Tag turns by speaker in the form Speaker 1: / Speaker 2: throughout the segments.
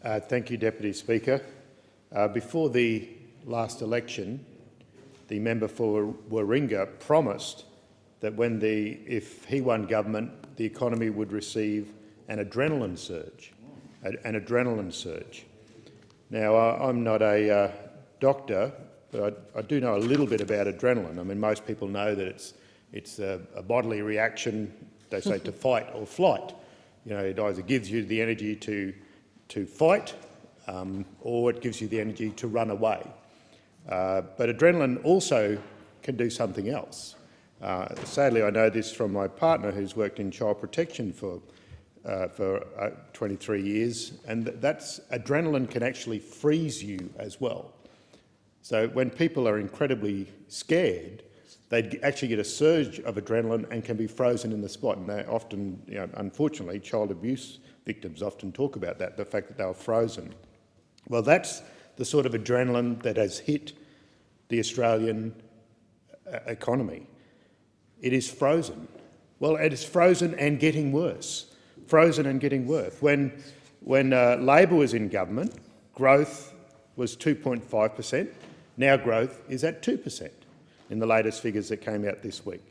Speaker 1: Thank you, Deputy Speaker. Before the last election, the member for Warringah promised that if he won government, the economy would receive an adrenaline surge. Now, I'm not a doctor, but I do know a little bit about adrenaline. I mean, most people know that it's a bodily reaction, they say, to fight or flight. You know, it either gives you the energy to fight or it gives you the energy to run away. But adrenaline also can do something else. Sadly, I know this from my partner who's worked in child protection for 23 years, and that's adrenaline can actually freeze you as well. So when people are incredibly scared, they actually get a surge of adrenaline and can be frozen in the spot. And they often, unfortunately, child abuse victims often talk about that, the fact that they were frozen. Well, that's the sort of adrenaline that has hit the Australian economy. It is frozen. Well, it is frozen and getting worse. When Labor was in government, growth was 2.5%. Now growth is at 2% in the latest figures that came out this week.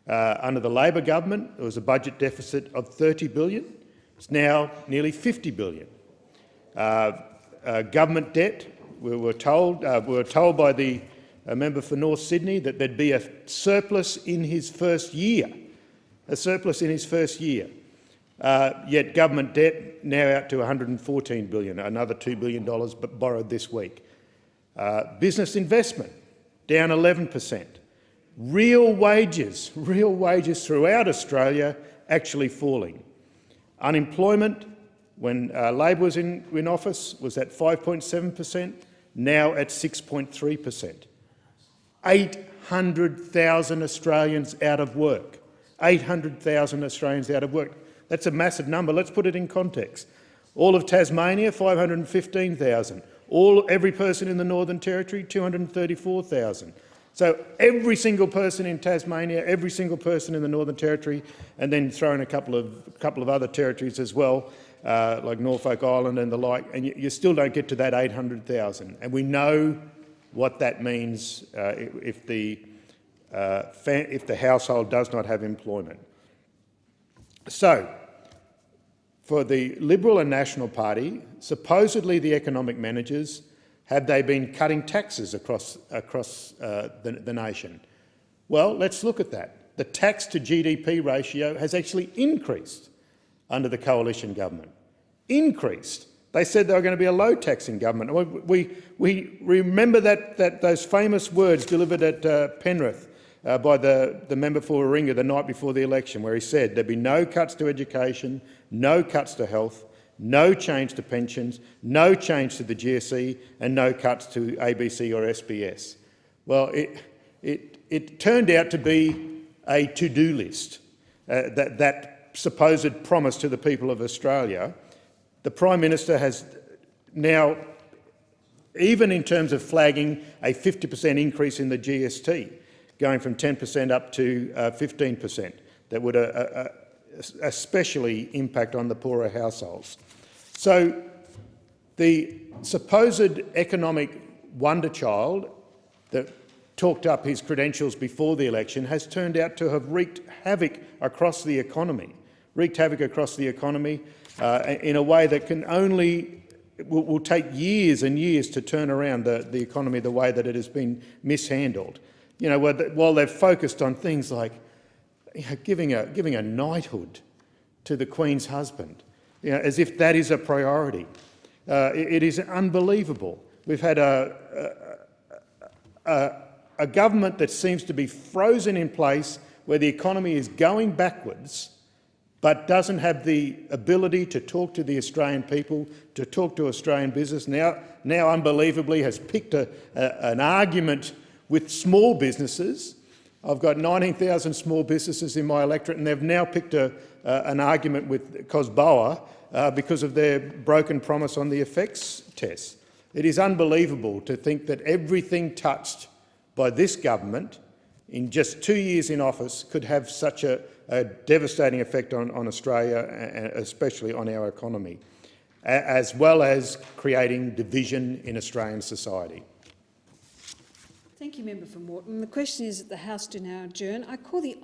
Speaker 1: Under the Labor government, there was a budget deficit of $30 billion. It's now nearly $50 billion. Government debt, we were told by the member for North Sydney that there'd be a surplus in his first year. Yet government debt now out to $114 billion, another $2 billion borrowed this week. Business investment down 11%. Real wages throughout Australia actually falling. Unemployment, when Labor was in office, was at 5.7%, now at 6.3%. 800,000 Australians out of work. 800,000 Australians out of work. That's a massive number. Let's put it in context. All of Tasmania, 515,000. Every person in the Northern Territory, 234,000. So every single person in Tasmania, every single person in the Northern Territory, and then throw in a couple of other territories as well, like Norfolk Island and the like, and you still don't get to that 800,000. And we know what that means if the household does not have employment. So, for the Liberal and National Party, supposedly the economic managers, have they been cutting taxes across the nation? Well, let's look at that. The tax to GDP ratio has actually increased under the coalition government. Increased. They said they were going to be a low taxing government. We remember those famous words delivered at Penrith by the member for Warringah the night before the election, where he said there'd be no cuts to education, no cuts to health, no change to pensions, no change to the GSE, and no cuts to ABC or SBS. Well, it turned out to be a to-do list, that supposed promise to the people of Australia. The Prime Minister has now, even in terms of flagging a 50% increase in the GST, going from 10% up to 15%, that would especially impact on the poorer households. So the supposed economic wonder child that talked up his credentials before the election has turned out to have wreaked havoc across the economy, in a way that will take years and years to turn around the economy the way that it has been mishandled. You know, while they've focused on things like giving a knighthood to the Queen's husband, as if that is a priority. It is unbelievable. We've had a government that seems to be frozen in place, where the economy is going backwards, but doesn't have the ability to talk to the Australian people, to talk to Australian business. Now unbelievably, has picked an argument with small businesses. I've got 19,000 small businesses in my electorate, and they've now picked an argument with COSBOA because of their broken promise on the effects test. It is unbelievable to think that everything touched by this government in just 2 years in office could have such a devastating effect on Australia, and especially on our economy. as well as creating division in Australian society.
Speaker 2: Thank you, Member for Moreton. The question is that the House do now adjourn. I call the